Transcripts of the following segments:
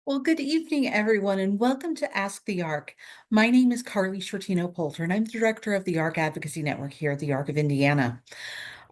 Well, good evening, everyone, and welcome to Ask the Arc. My name is Carly Shortino-Poulter, and I'm the director of the Arc Advocacy Network here at the Arc of Indiana.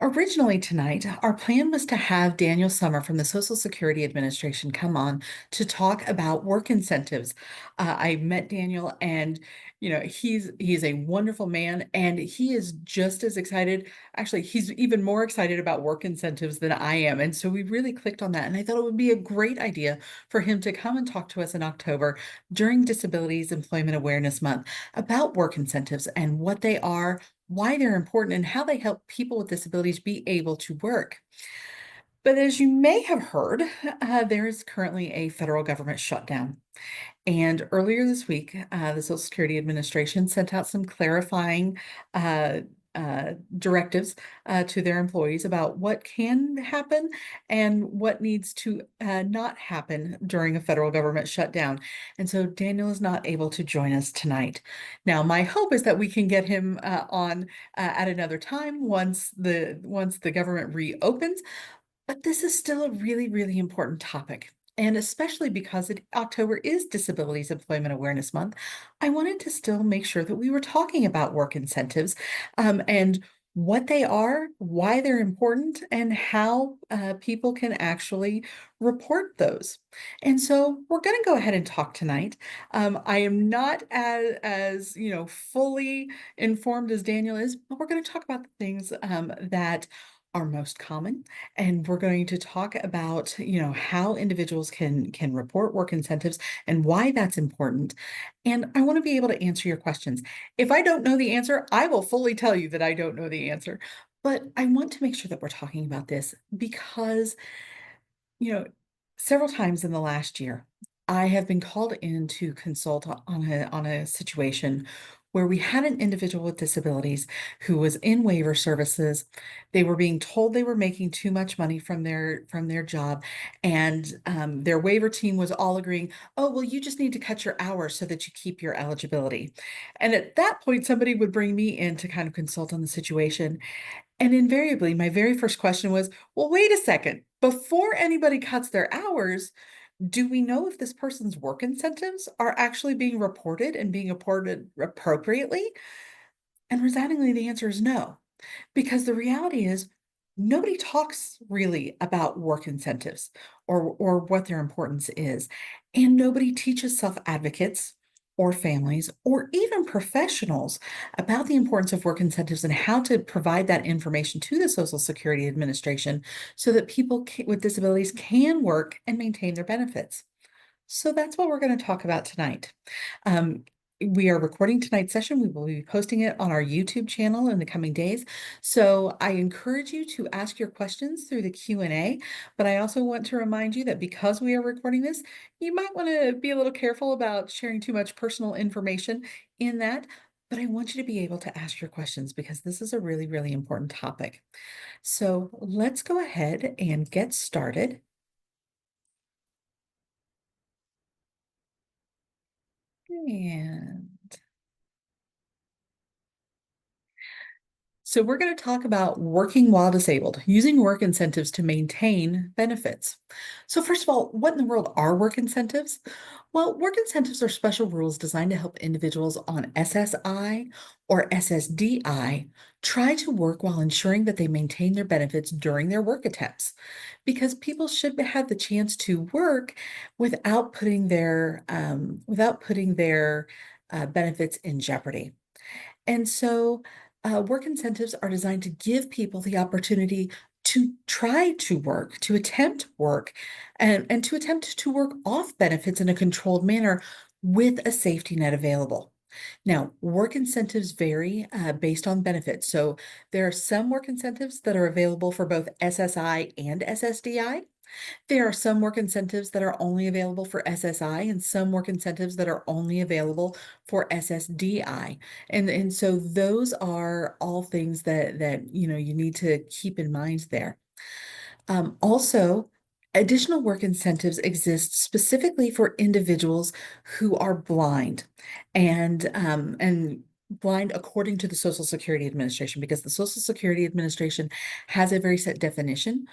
Originally tonight, our plan was to have Daniel Summer from the Social Security Administration come on to talk about work incentives. I met Daniel, and he's a wonderful man, and he is just as excited. Actually, he's even more excited about work incentives than I am, and so we really clicked on that. And I thought it would be a great idea for him to come and talk to us in October during Disabilities Employment Awareness Month about work incentives and what they are, why they're important, and how they help people with disabilities be able to work. But as you may have heard, there is currently a federal government shutdown. And earlier this week, the Social Security Administration sent out some clarifying directives to their employees about what can happen and what needs to not happen during a federal government shutdown. And so Daniel is not able to join us tonight. Now, my hope is that we can get him on at another time once the government reopens. But this is still a really, really important topic. And especially because October is Disabilities Employment Awareness Month, I wanted to still make sure that we were talking about work incentives and what they are, why they're important, and how people can actually report those. And so we're going to go ahead and talk tonight. I am not as fully informed as Daniel is, but we're going to talk about the things that are most common, and we're going to talk about how individuals can report work incentives and why that's important. And I want to be able to answer your questions. If I don't know the answer, I will fully tell you that I don't know the answer. But I want to make sure that we're talking about this because you know, several times in the last year, I have been called in to consult on a situation where we had an individual with disabilities who was in waiver services. They were being told they were making too much money from their job, and their waiver team was all agreeing, "Oh, well, you just need to cut your hours so that you keep your eligibility." And at that point, somebody would bring me in to kind of consult on the situation. And invariably, my very first question was, well, wait a second. Before anybody cuts their hours, do we know if this person's work incentives are actually being reported and being reported appropriately? And resoundingly, the answer is no, because the reality is nobody talks really about work incentives or what their importance is. And nobody teaches self-advocates or families or even professionals about the importance of work incentives and how to provide that information to the Social Security Administration so that people with disabilities can work and maintain their benefits. So that's what we're going to talk about tonight. Um, we are recording tonight's session. We will be posting it on our YouTube channel in the coming days. So I encourage you to ask your questions through the Q&A, but I also want to remind you that because we are recording this, you might want to be a little careful about sharing too much personal information in that. But I want you to be able to ask your questions because this is a really, really important topic. So let's go ahead and get started. And so we're going to talk about working while disabled, using work incentives to maintain benefits. So first of all, what in the world are work incentives? Well, work incentives are special rules designed to help individuals on SSI or SSDI try to work while ensuring that they maintain their benefits during their work attempts, because people should have the chance to work without putting their benefits in jeopardy. And so work incentives are designed to give people the opportunity to try to work, to attempt work, and to attempt to work off benefits in a controlled manner with a safety net available. Now, work incentives vary based on benefits. So there are some work incentives that are available for both SSI and SSDI. There are some work incentives that are only available for SSI and some work incentives that are only available for SSDI. And so those are all things that you need to keep in mind there. Also, additional work incentives exist specifically for individuals who are blind. And blind according to the Social Security Administration, because the Social Security Administration has a very set definition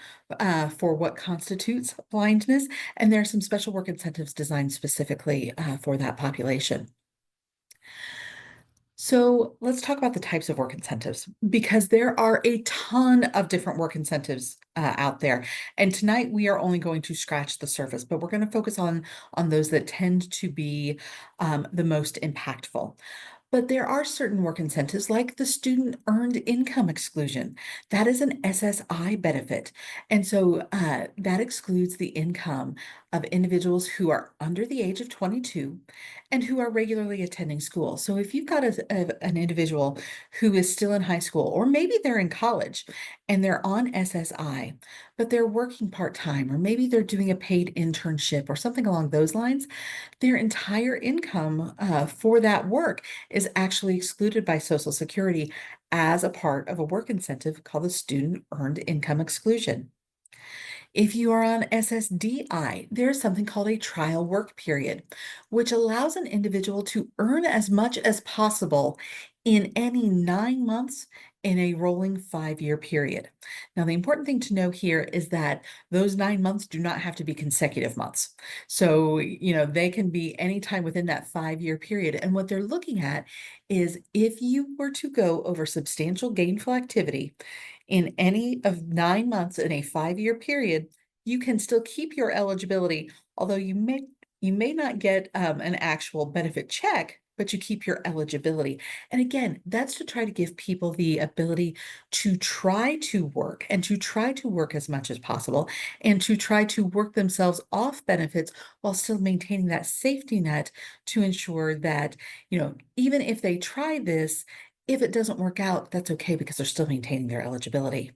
for what constitutes blindness, and there are some special work incentives designed specifically for that population. So let's talk about the types of work incentives, because there are a ton of different work incentives out there. And tonight we are only going to scratch the surface, but we're going to focus on those that tend to be the most impactful. But there are certain work incentives like the student earned income exclusion. That is an SSI benefit. And so that excludes the income of individuals who are under the age of 22 and who are regularly attending school. So if you've got an individual who is still in high school, or maybe they're in college and they're on SSI, but they're working part-time, or maybe they're doing a paid internship or something along those lines, their entire income for that work is actually excluded by Social Security as a part of a work incentive called the Student Earned Income Exclusion. If you are on SSDI, there is something called a trial work period, which allows an individual to earn as much as possible in any 9 months in a rolling 5-year period. Now, the important thing to know here is that those 9 months do not have to be consecutive months. So, they can be anytime within that 5-year period. And what they're looking at is if you were to go over substantial gainful activity in any of 9 months in a 5-year period, you can still keep your eligibility, although you may not get an actual benefit check, but you keep your eligibility. And again, that's to try to give people the ability to try to work and to try to work as much as possible and to try to work themselves off benefits while still maintaining that safety net to ensure that, even if they try this, if it doesn't work out, that's okay because they're still maintaining their eligibility.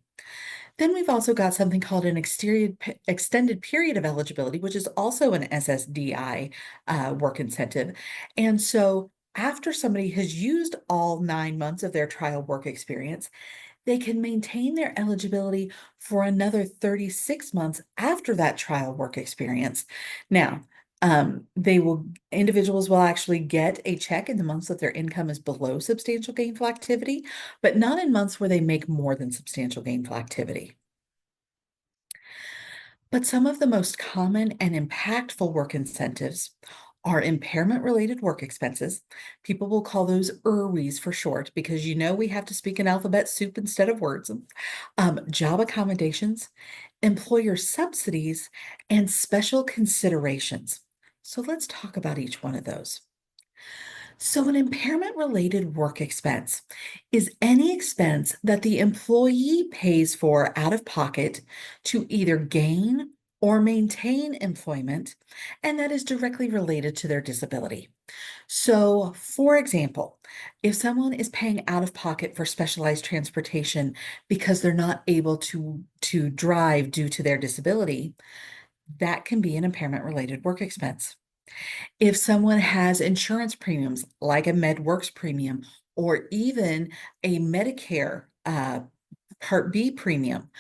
Then we've also got something called an extended period of eligibility, which is also an SSDI work incentive. And so after somebody has used all 9 months of their trial work experience, they can maintain their eligibility for another 36 months after that trial work experience. Now, individuals will actually get a check in the months that their income is below substantial gainful activity, but not in months where they make more than substantial gainful activity. But some of the most common and impactful work incentives are impairment-related work expenses. People will call those IRWEs for short, because we have to speak in alphabet soup instead of words. Job accommodations, employer subsidies, and special considerations. So let's talk about each one of those. So, an impairment related work expense is any expense that the employee pays for out of pocket to either gain or maintain employment, and that is directly related to their disability. So, for example, if someone is paying out of pocket for specialized transportation because they're not able to drive due to their disability, that can be an impairment related work expense. If someone has insurance premiums like a MedWorks premium or even a Medicare Part B premium,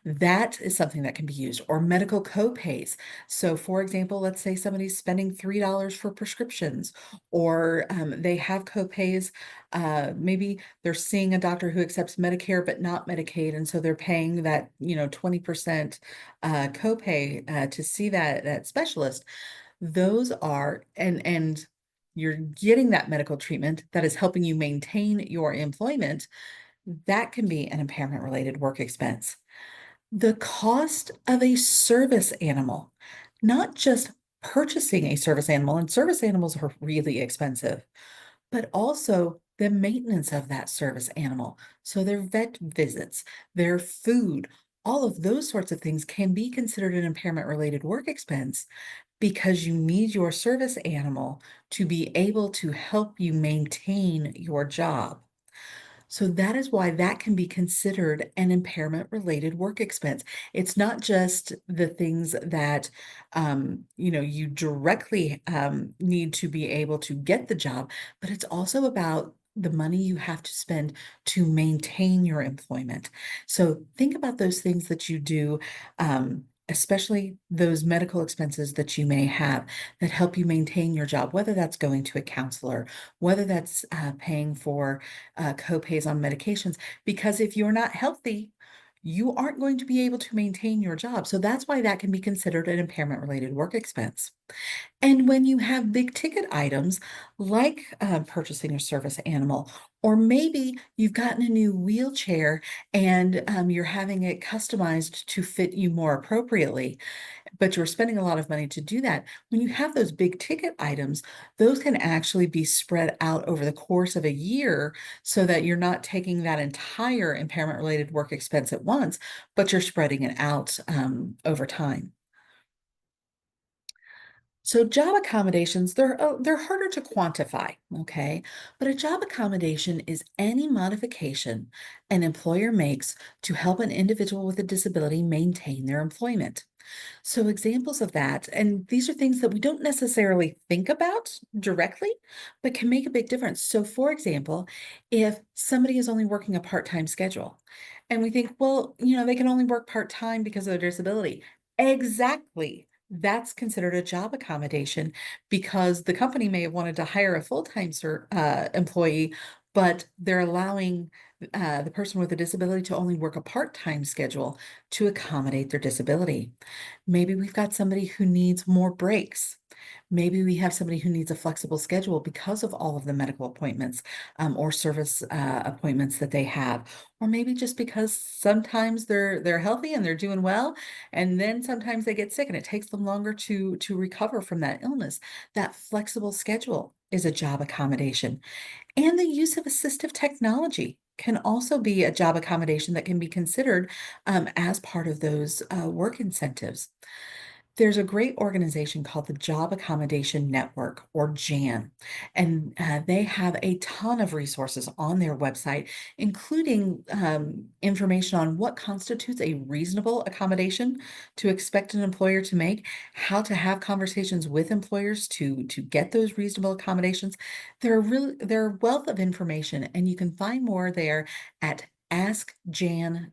that is something that can be used, or medical copays. So, for example, let's say somebody's spending $3 for prescriptions, or they have copays. Maybe they're seeing a doctor who accepts Medicare but not Medicaid, and so they're paying that 20% copay to see that specialist. Those are and you're getting that medical treatment that is helping you maintain your employment. That can be an impairment related work expense. The cost of a service animal, not just purchasing a service animal, and service animals are really expensive, but also the maintenance of that service animal. So their vet visits, their food, all of those sorts of things can be considered an impairment related work expense, because you need your service animal to be able to help you maintain your job. So that is why that can be considered an impairment related work expense. It's not just the things that you directly need to be able to get the job, but it's also about the money you have to spend to maintain your employment. So think about those things that you do especially those medical expenses that you may have that help you maintain your job, whether that's going to a counselor, whether that's paying for co-pays on medications, because if you're not healthy, you aren't going to be able to maintain your job. So that's why that can be considered an impairment related work expense. And when you have big ticket items like purchasing a service animal, or maybe you've gotten a new wheelchair and you're having it customized to fit you more appropriately, but you're spending a lot of money to do that. When you have those big ticket items, those can actually be spread out over the course of a year so that you're not taking that entire impairment related work expense at once, but you're spreading it out over time. So job accommodations, they're harder to quantify, okay? But a job accommodation is any modification an employer makes to help an individual with a disability maintain their employment. So examples of that, and these are things that we don't necessarily think about directly, but can make a big difference. So for example, if somebody is only working a part-time schedule, and we think, well, they can only work part-time because of their disability. Exactly. That's considered a job accommodation because the company may have wanted to hire a full-time employee, but they're allowing the person with a disability to only work a part-time schedule to accommodate their disability. Maybe we've got somebody who needs more breaks. Maybe we have somebody who needs a flexible schedule because of all of the medical appointments or service appointments that they have. Or maybe just because sometimes they're healthy and they're doing well, and then sometimes they get sick and it takes them longer to recover from that illness. That flexible schedule is a job accommodation. And the use of assistive technology can also be a job accommodation that can be considered as part of those work incentives. There's a great organization called the Job Accommodation Network, or JAN, and they have a ton of resources on their website, including information on what constitutes a reasonable accommodation to expect an employer to make, how to have conversations with employers to get those reasonable accommodations. They're a wealth of information, and you can find more there at askjan.org.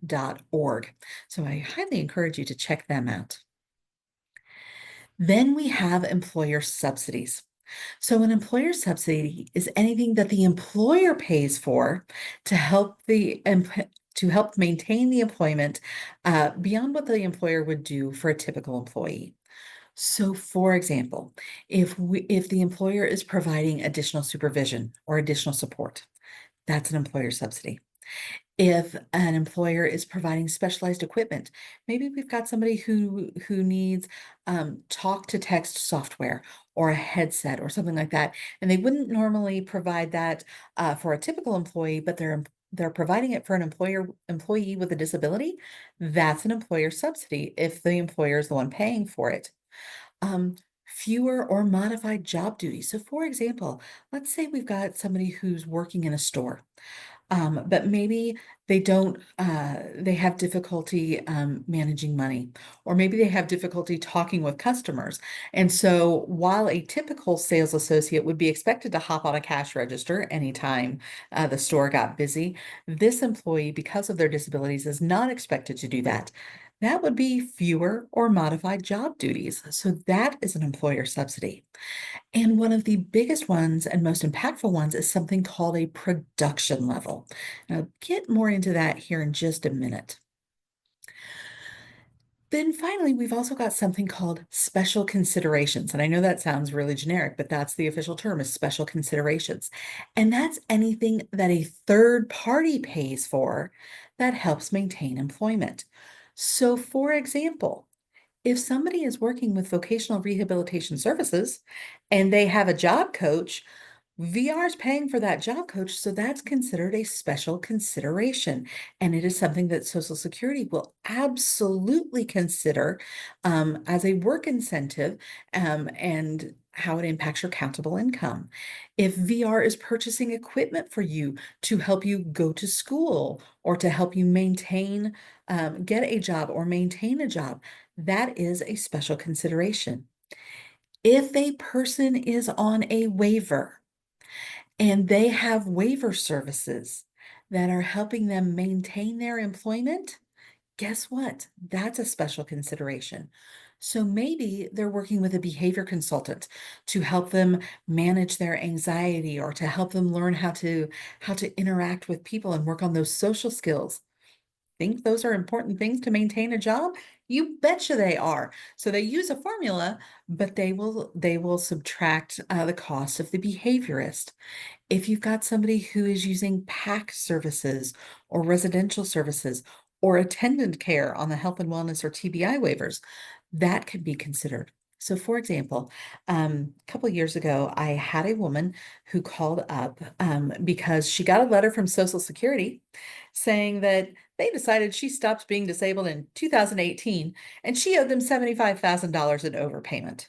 So I highly encourage you to check them out. Then we have employer subsidies. So an employer subsidy is anything that the employer pays for to help to help maintain the employment beyond what the employer would do for a typical employee. So, for example, if the employer is providing additional supervision or additional support, that's an employer subsidy. If an employer is providing specialized equipment, maybe we've got somebody who needs talk to text software or a headset or something like that, and they wouldn't normally provide that for a typical employee, but they're providing it for an employee with a disability. That's an employer subsidy if the employer is the one paying for it. Fewer or modified job duties. So, for example, let's say we've got somebody who's working in a store, but maybe they have difficulty managing money, or maybe they have difficulty talking with customers. And so while a typical sales associate would be expected to hop on a cash register anytime the store got busy, this employee, because of their disabilities, is not expected to do that. That would be fewer or modified job duties. So that is an employer subsidy. And one of the biggest ones and most impactful ones is something called a production level. And I'll get more into that here in just a minute. Then finally, we've also got something called special considerations. And I know that sounds really generic, but that's the official term, is special considerations. And that's anything that a third party pays for that helps maintain employment. So for example, if somebody is working with vocational rehabilitation services and they have a job coach, VR is paying for that job coach, so that's considered a special consideration. And it is something that Social Security will absolutely consider as a work incentive and how it impacts your countable income. If VR is purchasing equipment for you to help you go to school or to help you maintain, get a job or maintain a job, that is a special consideration. If a person is on a waiver, and they have waiver services that are helping them maintain their employment, Guess what? That's a special consideration. So maybe they're working with a behavior consultant to help them manage their anxiety or to help them learn how to interact with people and work on those social skills. Think those are important things to maintain a job? You betcha they are. So they use a formula, but they will subtract the cost of the behaviorist. If you've got somebody who is using PAC services or residential services or attendant care on the health and wellness or TBI waivers, that could be considered. So, for example, a couple of years ago, I had a woman who called up because she got a letter from Social Security saying that they decided she stopped being disabled in 2018 and she owed them $75,000 in overpayment.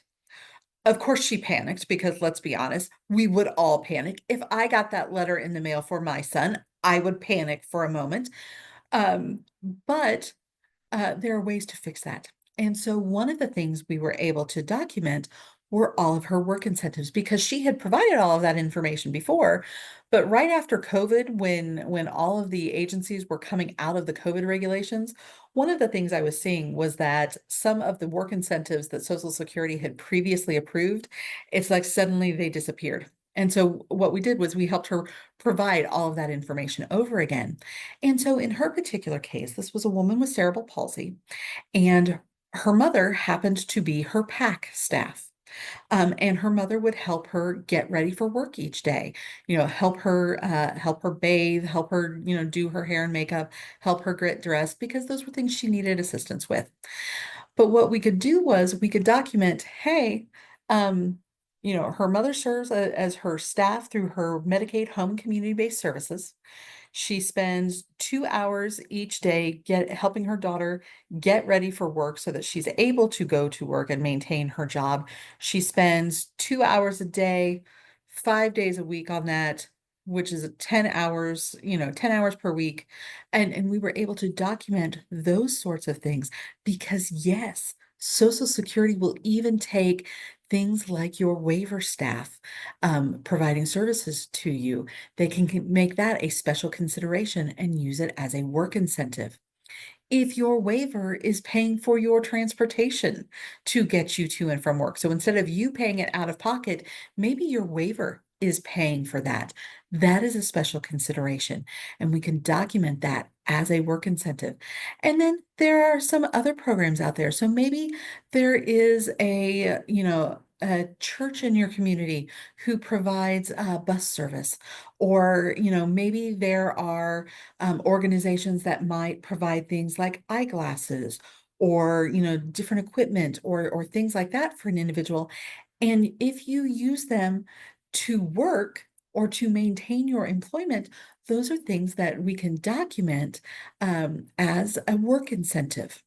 Of course, she panicked because let's be honest, we would all panic. If I got that letter in the mail for my son, I would panic for a moment. Um, but there are ways to fix that. And so one of the things we were able to document were all of her work incentives because she had provided all of that information before. But right after COVID, when all of the agencies were coming out of the COVID regulations, one of the things I was seeing was that some of the work incentives that Social Security had previously approved, it's like suddenly they disappeared. And so what we did was we helped her provide all of that information over again. And so in her particular case, this was a woman with cerebral palsy, and her mother happened to be her PAC staff. And her mother would help her get ready for work each day, help her bathe, help her, do her hair and makeup, help her get dressed, because those were things she needed assistance with. But what we could do was we could document, hey, um, her mother serves as her staff through her Medicaid home community-based services. She spends 2 hours each day helping her daughter get ready for work so that she's able to go to work and maintain her job. She spends 2 hours a day, 5 days a week on that, which is 10 hours, 10 hours per week. And we were able to document those sorts of things because yes, Social Security will even take things like your waiver staff providing services to you. They can make that a special consideration and use it as a work incentive. If your waiver is paying for your transportation to get you to and from work. So instead of you paying it out of pocket, maybe your waiver is paying for that. That is a special consideration, and we can document that as a work incentive. And then there are some other programs out there. So maybe there is a church in your community who provides bus service, or maybe there are organizations that might provide things like eyeglasses or different equipment or things like that for an individual. And if you use them to work or to maintain your employment, those are things that we can document as a work incentive.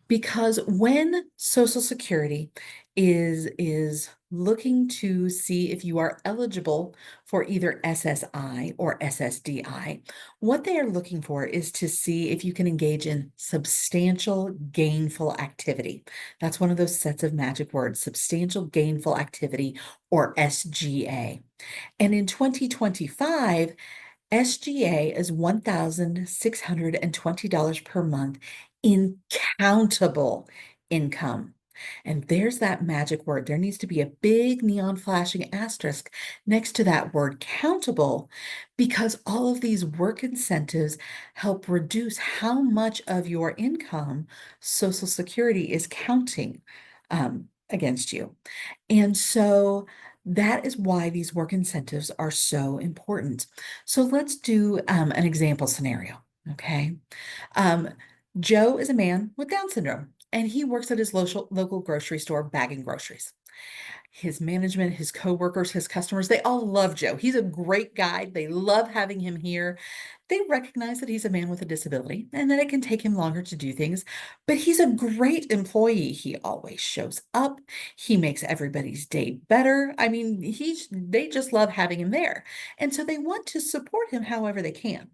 Because when Social Security is looking to see if you are eligible for either SSI or SSDI, what they are looking for is to see if you can engage in substantial gainful activity. That's one of those sets of magic words, substantial gainful activity, or SGA. And in 2025, SGA is $1,620 per month in countable income. And there's that magic word. There needs to be a big neon flashing asterisk next to that word countable, because all of these work incentives help reduce how much of your income Social Security is counting against you. And so that is why these work incentives are so important. So let's do an example scenario, okay? Um, Joe is a man with Down syndrome, and he works at his local grocery store bagging groceries. His management, his coworkers, his customers, they all love Joe. He's a great guy. They love having him here. They recognize that he's a man with a disability and that it can take him longer to do things, but he's a great employee. He always shows up. He makes everybody's day better. I mean, they just love having him there. And so they want to support him however they can.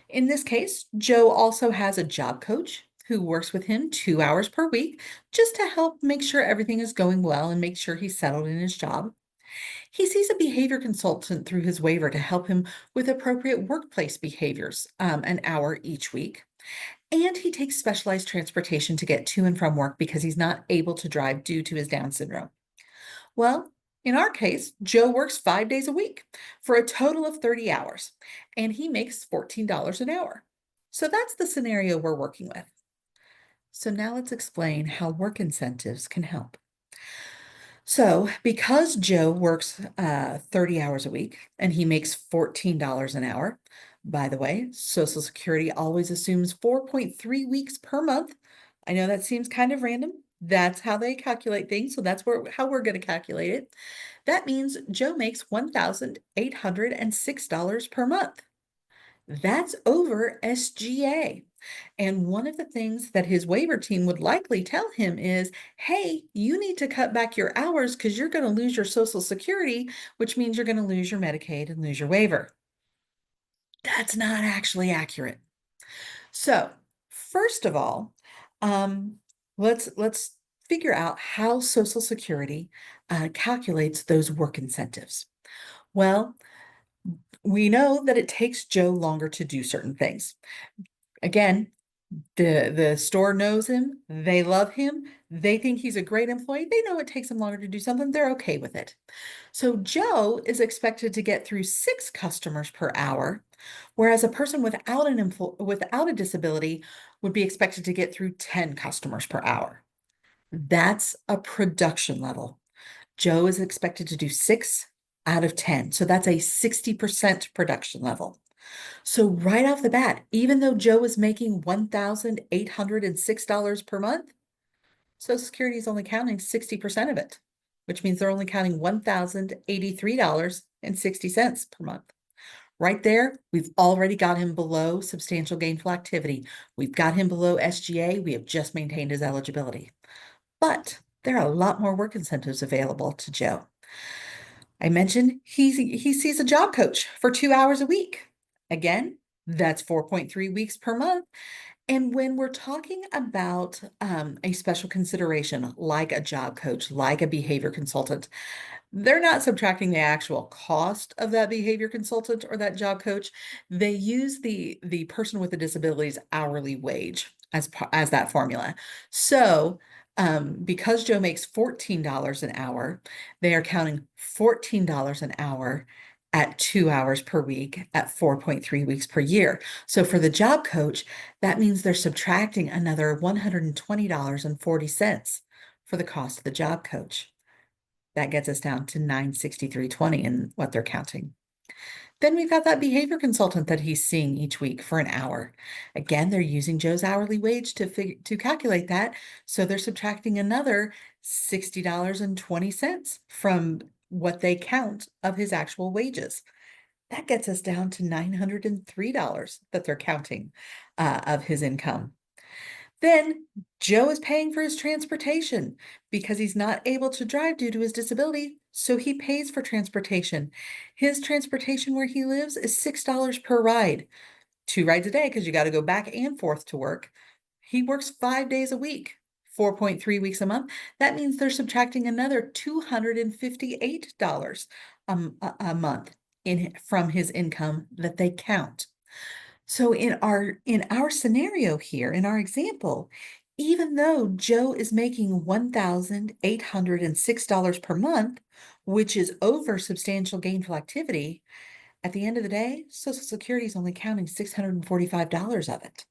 In this case, Joe also has a job coach who works with him 2 hours per week just to help make sure everything is going well and make sure he's settled in his job. He sees a behavior consultant through his waiver to help him with appropriate workplace behaviors, an hour each week. And he takes specialized transportation to get to and from work because he's not able to drive due to his Down syndrome. Well, in our case, Joe works 5 days a week for a total of 30 hours, and he makes $14 an hour. So that's the scenario we're working with. So now let's explain how work incentives can help. So, because Joe works 30 hours a week and he makes $14 an hour, by the way, Social Security always assumes 4.3 weeks per month. I know that seems kind of random. That's how they calculate things. So that's how we're going to calculate it. That means Joe makes $1,806 per month. That's over SGA. And one of the things that his waiver team would likely tell him is, hey, you need to cut back your hours because you're going to lose your Social Security, which means you're going to lose your Medicaid and lose your waiver. That's not actually accurate. So, first of all, um, let's figure out how Social Security calculates those work incentives. Well, we know that it takes Joe longer to do certain things. Again, the store knows him, they love him, they think he's a great employee, they know it takes him longer to do something, they're okay with it. So Joe is expected to get through 6 customers per hour, whereas a person without a disability would be expected to get through 10 customers per hour. That's a production level. Joe is expected to do 6 out of 10. So that's a 60% production level. So right off the bat, even though Joe is making $1,806 per month, Social Security is only counting 60% of it, which means they're only counting $1,083.60 per month. Right there, we've already got him below substantial gainful activity. We've got him below SGA. We have just maintained his eligibility. But there are a lot more work incentives available to Joe. I mentioned he sees a job coach for 2 hours a week. Again, that's 4.3 weeks per month. And when we're talking about a special consideration like a job coach, like a behavior consultant, they're not subtracting the actual cost of that behavior consultant or that job coach. They use the person with the disability's hourly wage as that formula. So because Joe makes $14 an hour, they are counting $14 an hour at 2 hours per week at 4.3 weeks per year. So for the job coach, that means they're subtracting another $120.40 for the cost of the job coach. That gets us down to $963.20 in what they're counting. Then we've got that behavior consultant that he's seeing each week for an hour. Again, they're using Joe's hourly wage to calculate that. So they're subtracting another $60.20 from what they count of his actual wages. That gets us down to $903 that they're counting of his income. Then Joe is paying for his transportation because he's not able to drive due to his disability, so he pays for transportation. His transportation where he lives is $6 per ride, 2 rides a day because you got to go back and forth to work. He works 5 days a week, 4.3 weeks a month. That means they're subtracting another $258 a month from his income that they count. So in our scenario here, in our example, even though Joe is making $1,806 per month, which is over substantial gainful activity, at the end of the day, Social Security is only counting $645 of it,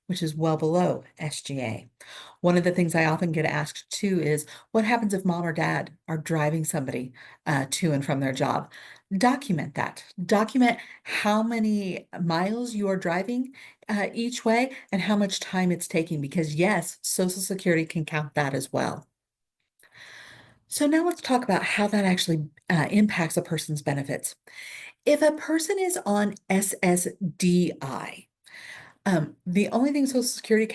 which is well below SGA. One of the things I often get asked too is what happens if mom or dad are driving somebody to and from their job? Document that. Document how many miles you are driving each way and how much time it's taking, because yes, Social Security can count that as well. So now let's talk about how that actually impacts a person's benefits. If a person is on SSDI, the only thing Social Security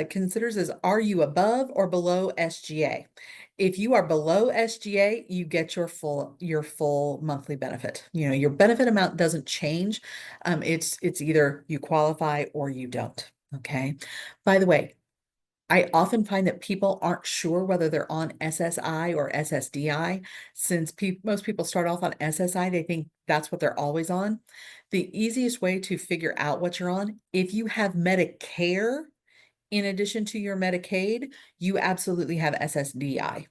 considers is, are you above or below SGA? If you are below SGA, you get your full monthly benefit. You know, your benefit amount doesn't change. It's either you qualify or you don't. Okay. By the way, I often find that people aren't sure whether they're on SSI or SSDI. Since most people start off on SSI, they think that's what they're always on. The easiest way to figure out what you're on, if you have Medicare in addition to your Medicaid, you absolutely have SSDI.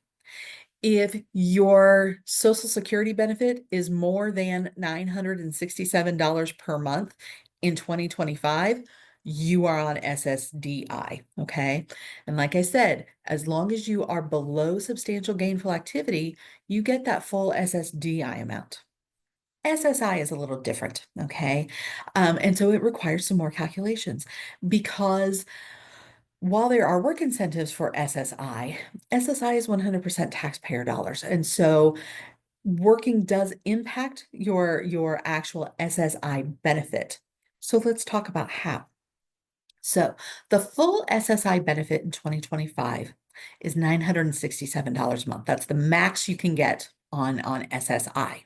If your Social Security benefit is more than $967 per month in 2025, you are on SSDI, okay? And like I said, as long as you are below substantial gainful activity, you get that full SSDI amount. SSI is a little different, okay? And so it requires some more calculations because while there are work incentives for SSI is 100% taxpayer dollars. And so working does impact your actual SSI benefit. So let's talk about how. So the full SSI benefit in 2025 is $967 a month. That's the max you can get on SSI.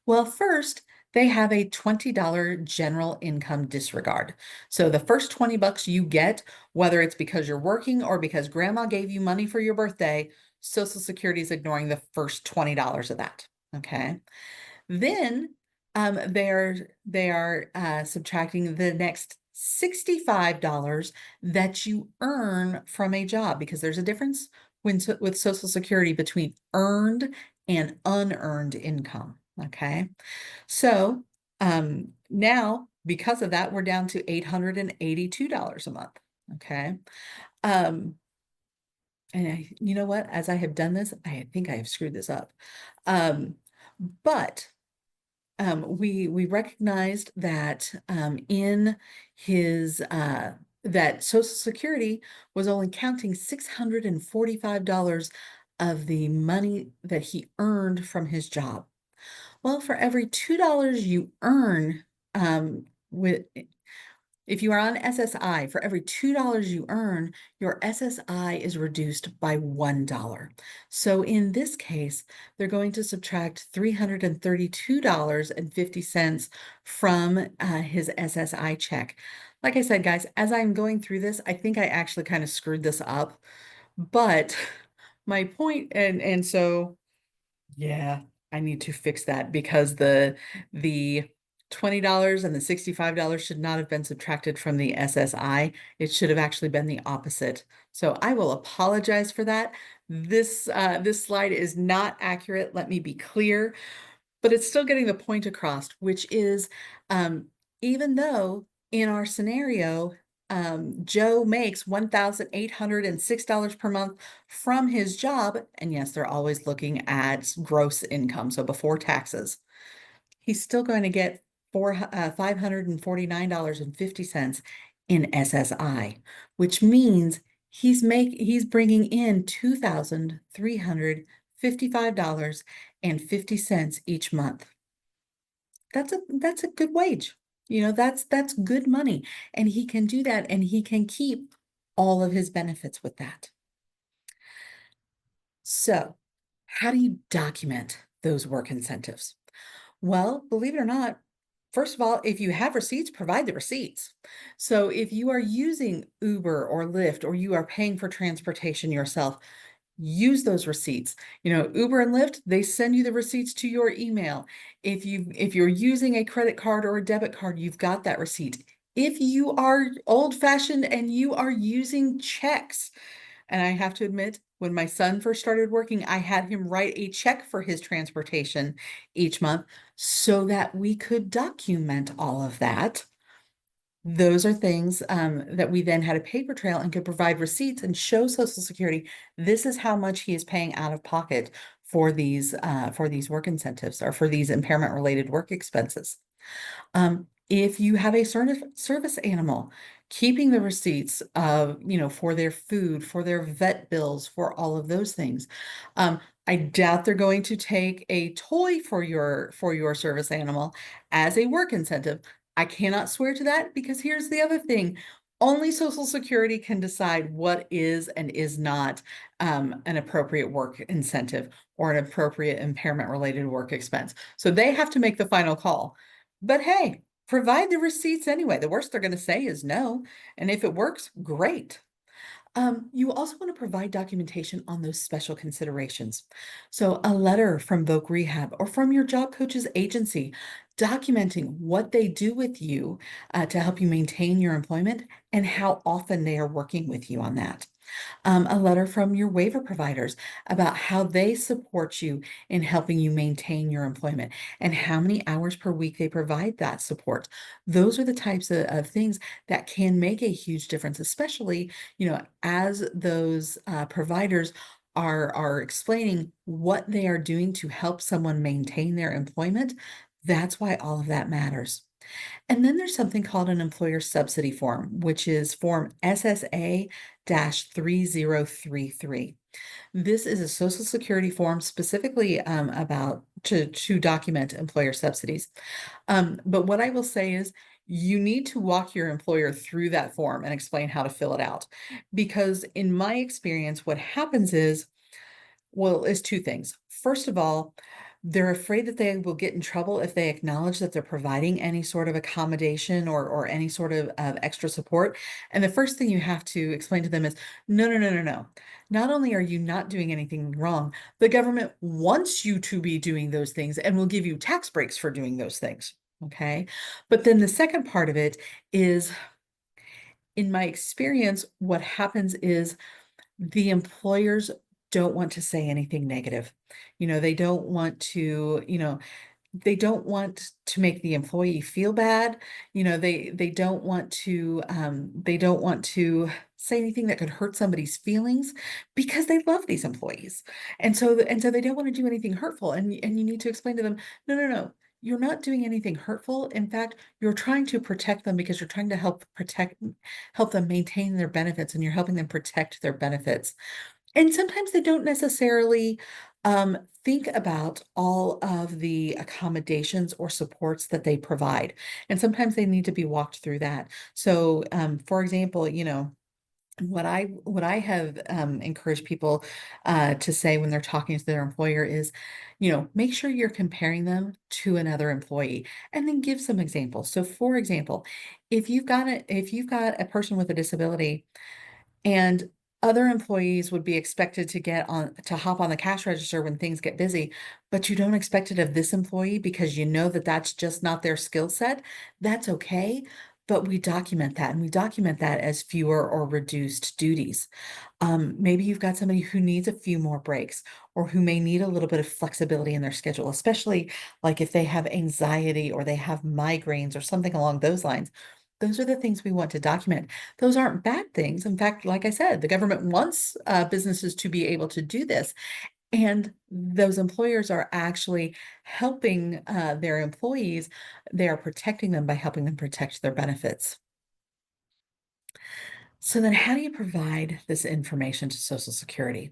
Well, first, they have a $20 general income disregard. So the first 20 bucks you get, whether it's because you're working or because grandma gave you money for your birthday, Social Security is ignoring the first $20 of that. Okay. Then they are subtracting the next $65 that you earn from a job because there's a difference with Social Security between earned and unearned income. Okay. So now because of that, we're down to $882 a month. Okay. Um, you know what? As I have done this, I think I have screwed this up. But we recognized that in his that Social Security was only counting $645 of the money that he earned from his job. Well, for every $2 you earn with if you are on SSI, for every $2 you earn, your SSI is reduced by $1. So in this case, they're going to subtract $332.50 from his SSI check. Like I said, guys, as I'm going through this, I think I actually kind of screwed this up. But my point, and so yeah, I need to fix that because the $20 and the $65 should not have been subtracted from the SSI. It should have actually been the opposite. So I will apologize for that. This slide is not accurate. Let me be clear, but it's still getting the point across, which is um, even though in our scenario, Joe makes $1,806 per month from his job, and yes, they're always looking at gross income, so before taxes, he's still going to get $549.50 in SSI, which means he's bringing in $2,355.50 each month. That's a good wage. That's good money. And he can do that and he can keep all of his benefits with that. So, how do you document those work incentives? Well, believe it or not, first of all, if you have receipts, provide the receipts. So if you are using Uber or Lyft or you are paying for transportation yourself, use those receipts. Uber and Lyft, they send you the receipts to your email. If you're using a credit card or a debit card, you've got that receipt. If you are old-fashioned and you are using checks, and I have to admit, when my son first started working, I had him write a check for his transportation each month so that we could document all of that. Those are things that we then had a paper trail and could provide receipts and show Social Security, this is how much he is paying out of pocket for these work incentives or for these impairment related work expenses. If you have a service animal, keeping the receipts for their food, for their vet bills, for all of those things. I doubt they're going to take a toy for your service animal as a work incentive. I cannot swear to that because here's the other thing. Only Social Security can decide what is and is not an appropriate work incentive or an appropriate impairment related work expense. So they have to make the final call. But hey, provide the receipts anyway. The worst they're going to say is no. And if it works, great. You also want to provide documentation on those special considerations. So, a letter from Voc Rehab or from your job coach's agency documenting what they do with you to help you maintain your employment and how often they are working with you on that. A letter from your waiver providers about how they support you in helping you maintain your employment and how many hours per week they provide that support. Those are the types of things that can make a huge difference, especially, as those providers are explaining what they are doing to help someone maintain their employment. That's why all of that matters. And then there's something called an employer subsidy form, which is Form SSA-3033. This is a Social Security form specifically about to document employer subsidies. But what I will say is you need to walk your employer through that form and explain how to fill it out. Because in my experience, what happens is, well, it's two things. First of all, they're afraid that they will get in trouble if they acknowledge that they're providing any sort of accommodation or any sort of extra support. And the first thing you have to explain to them is, no, no, no, no, no. Not only are you not doing anything wrong, the government wants you to be doing those things and will give you tax breaks for doing those things. Okay. But then the second part of it is, in my experience, what happens is the employers don't want to say anything negative. They don't want to, they don't want to make the employee feel bad. They don't want to say anything that could hurt somebody's feelings because they love these employees. And so they don't want to do anything hurtful. And you need to explain to them, no, no, no. You're not doing anything hurtful. In fact, you're trying to protect them because you're trying to help them maintain their benefits, and you're helping them protect their benefits. And sometimes they don't necessarily think about all of the accommodations or supports that they provide. And sometimes they need to be walked through that. So, for example, what I have encouraged people to say when they're talking to their employer is, make sure you're comparing them to another employee, and then give some examples. So, for example, if you've got a person with a disability and other employees would be expected to hop on the cash register when things get busy, but you don't expect it of this employee because you know that that's just not their skill set. That's okay. But we document that, and we document that as fewer or reduced duties. Maybe you've got somebody who needs a few more breaks or who may need a little bit of flexibility in their schedule, especially like if they have anxiety or they have migraines or something along those lines. Those are the things we want to document. Those aren't bad things. In fact, like I said, the government wants businesses to be able to do this. And those employers are actually helping their employees. They are protecting them by helping them protect their benefits. So then how do you provide this information to Social Security?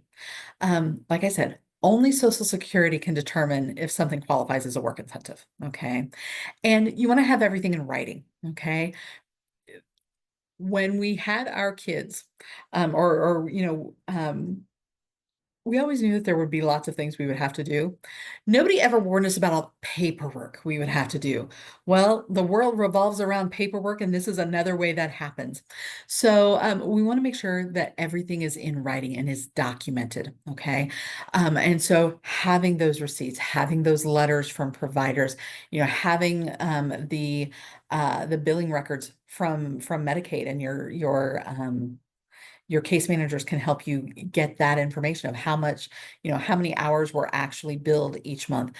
Like I said, only Social Security can determine if something qualifies as a work incentive. Okay. And you want to have everything in writing. Okay. When we had our kids, we always knew that there would be lots of things we would have to do. Nobody ever warned us about all the paperwork we would have to do. Well, the world revolves around paperwork, and this is another way that happens. So we want to make sure that everything is in writing and is documented. Okay. And so having those receipts, having those letters from providers, having the billing records from Medicaid and your case managers can help you get that information of how much, how many hours were actually billed each month.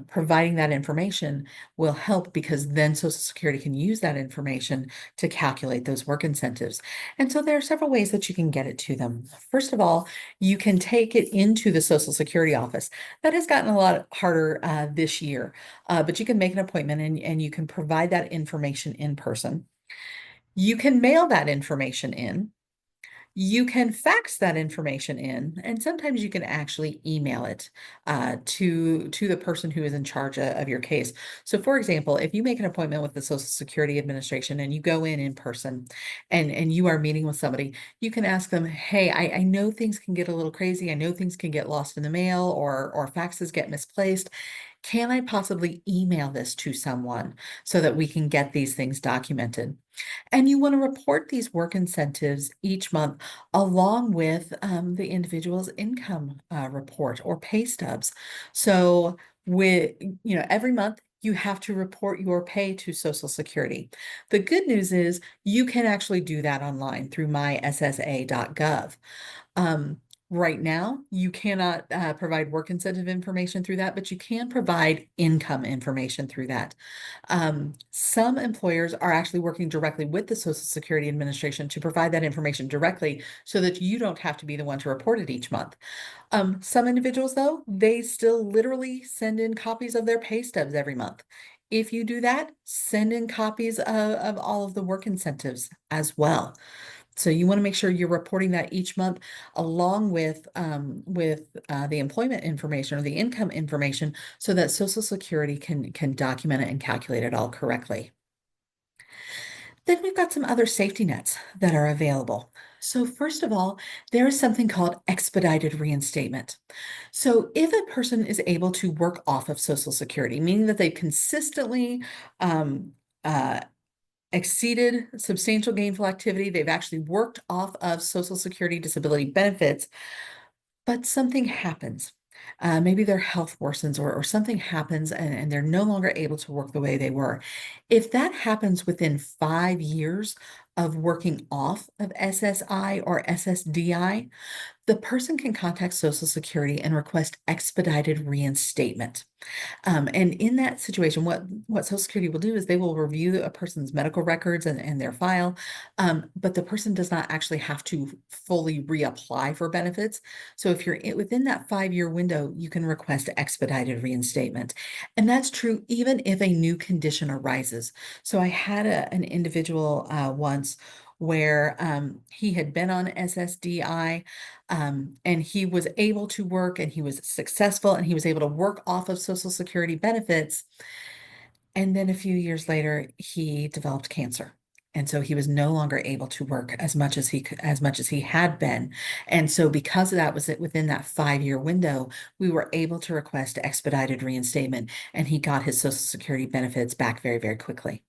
Providing that information will help because then Social Security can use that information to calculate those work incentives. And so there are several ways that you can get it to them. First of all, you can take it into the Social Security office. That has gotten a lot harder this year, but you can make an appointment and you can provide that information in person. You can mail that information in. You can fax that information in, and sometimes you can actually email it to the person who is in charge of your case. So, for example, if you make an appointment with the Social Security Administration and you go in person and you are meeting with somebody, you can ask them, "Hey, I know things can get a little crazy. I know things can get lost in the mail or faxes get misplaced. Can I possibly email this to someone so that we can get these things documented? And you want to report these work incentives each month along with the individual's income report or pay stubs. So every month you have to report your pay to Social Security. The good news is you can actually do that online through myssa.gov. Um, right now, you cannot provide work incentive information through that, but you can provide income information through that. Some employers are actually working directly with the Social Security Administration to provide that information directly so that you don't have to be the one to report it each month. Some individuals, though, they still literally send in copies of their pay stubs every month. If you do that, send in copies of all of the work incentives as well. So you want to make sure you're reporting that each month along with the employment information or the income information so that Social Security can document it and calculate it all correctly. Then we've got some other safety nets that are available. So first of all, there is something called expedited reinstatement. So if a person is able to work off of Social Security, meaning that they've consistently um, uh, exceeded substantial gainful activity. They've actually worked off of Social Security disability benefits, but something happens. Maybe their health worsens or something happens and they're no longer able to work the way they were. If that happens within 5 years of working off of SSI or SSDI, the person can contact Social Security and request expedited reinstatement. And in that situation, what Social Security will do is they will review a person's medical records and their file, but the person does not actually have to fully reapply for benefits. So if you're within that 5-year window, you can request expedited reinstatement. And that's true even if a new condition arises. So I had an individual once where he had been on SSDI and he was able to work and he was successful and he was able to work off of Social Security benefits. And then a few years later, he developed cancer. And so he was no longer able to work as much as he had been. And so because of that was it within that 5-year window, we were able to request expedited reinstatement and he got his Social Security benefits back very, very quickly.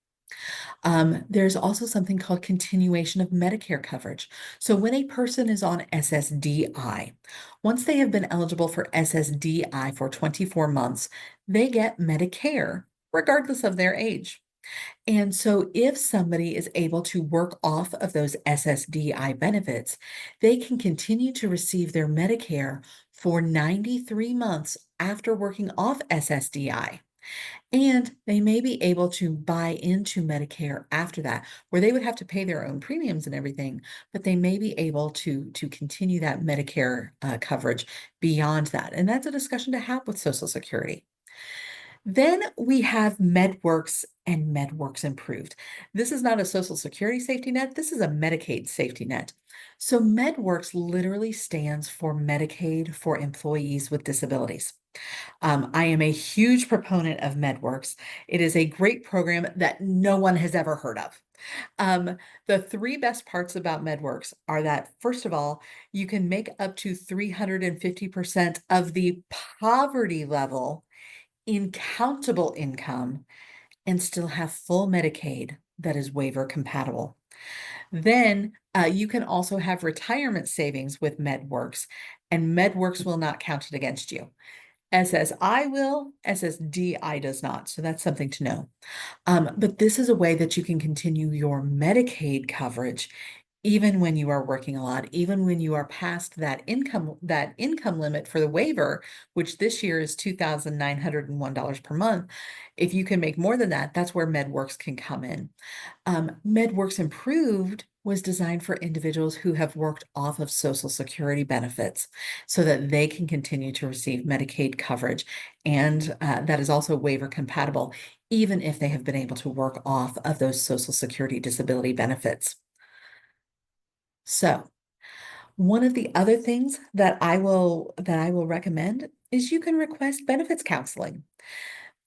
There's also something called continuation of Medicare coverage. So when a person is on SSDI, once they have been eligible for SSDI for 24 months, they get Medicare regardless of their age. And so if somebody is able to work off of those SSDI benefits, they can continue to receive their Medicare for 93 months after working off SSDI. And they may be able to buy into Medicare after that, where they would have to pay their own premiums and everything, but they may be able to continue that Medicare coverage beyond that. And that's a discussion to have with Social Security. Then we have MedWorks and MedWorks Improved. This is not a Social Security safety net. This is a Medicaid safety net. So MedWorks literally stands for Medicaid for employees with disabilities. I am a huge proponent of MedWorks. It is a great program that no one has ever heard of. Um, the three best parts about MedWorks are that, first of all, you can make up to 350% of the poverty level in countable income and still have full Medicaid that is waiver compatible. Then you can also have retirement savings with MedWorks, and MedWorks will not count it against you. SSI will, SSDI does not. So that's something to know. But this is a way that you can continue your Medicaid coverage even when you are working a lot, even when you are past that income limit for the waiver, which this year is $2,901 per month. If you can make more than that, that's where MedWorks can come in. MedWorks Improved was designed for individuals who have worked off of Social Security benefits so that they can continue to receive Medicaid coverage. And that is also waiver compatible, even if they have been able to work off of those Social Security disability benefits. So one of the other things that I will recommend is you can request benefits counseling.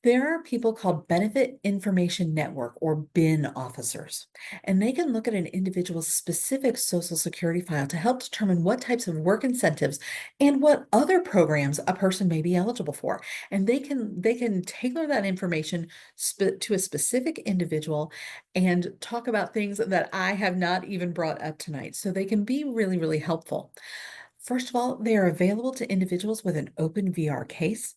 There are people called Benefit Information Network or BIN officers, and they can look at an individual's specific Social Security file to help determine what types of work incentives and what other programs a person may be eligible for. And they can tailor that information to a specific individual and talk about things that I have not even brought up tonight. So they can be really, really helpful. First of all, they are available to individuals with an open VR case.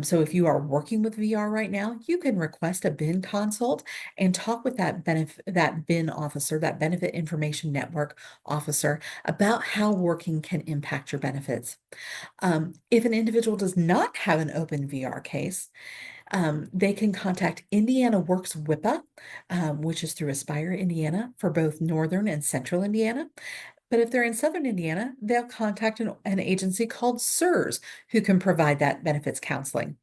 So if you are working with VR right now, you can request a BIN consult and talk with that BIN officer, that Benefit Information Network officer, about how working can impact your benefits. If an individual does not have an open VR case, they can contact Indiana Works WIPA, which is through Aspire Indiana for both Northern and Central Indiana. But if they're in Southern Indiana, they'll contact an agency called SERS, who can provide that benefits counseling.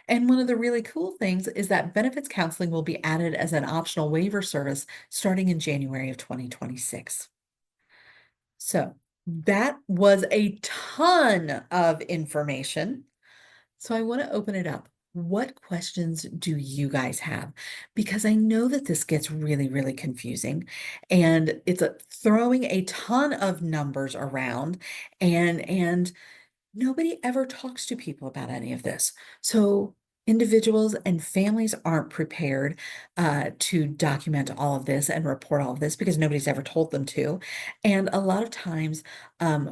And one of the really cool things is that benefits counseling will be added as an optional waiver service starting in January of 2026. So that was a ton of information. So I want to open it up. What questions do you guys have? Because I know that this gets really, really confusing and it's throwing a ton of numbers around and nobody ever talks to people about any of this. So individuals and families aren't prepared to document all of this and report all of this because nobody's ever told them to. And a lot of times,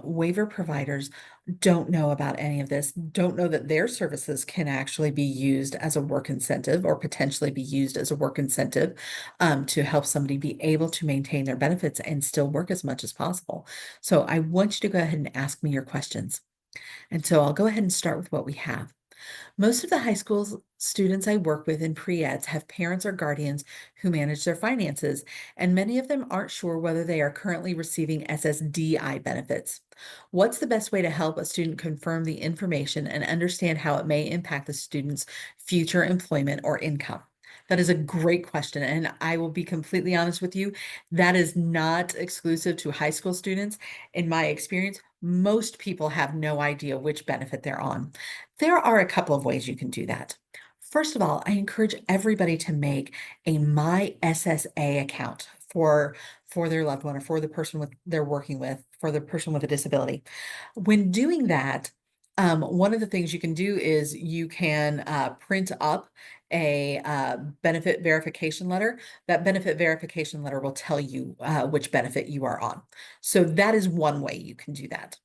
waiver providers don't know about any of this, don't know that their services can actually be used as a work incentive or potentially be used as a work incentive to help somebody be able to maintain their benefits and still work as much as possible. So I want you to go ahead and ask me your questions. And so I'll go ahead and start with what we have. Most of the high school students I work with in pre-eds have parents or guardians who manage their finances, and many of them aren't sure whether they are currently receiving SSDI benefits. What's the best way to help a student confirm the information and understand how it may impact the student's future employment or income? That is a great question. And I will be completely honest with you, that is not exclusive to high school students. In my experience, most people have no idea which benefit they're on. There are a couple of ways you can do that. First of all, I encourage everybody to make a My SSA account for their loved one or for the person they're working with, for the person with a disability. When doing that, one of the things you can do is you can print up a benefit verification letter. That benefit verification letter will tell you which benefit you are on. So that is one way you can do that.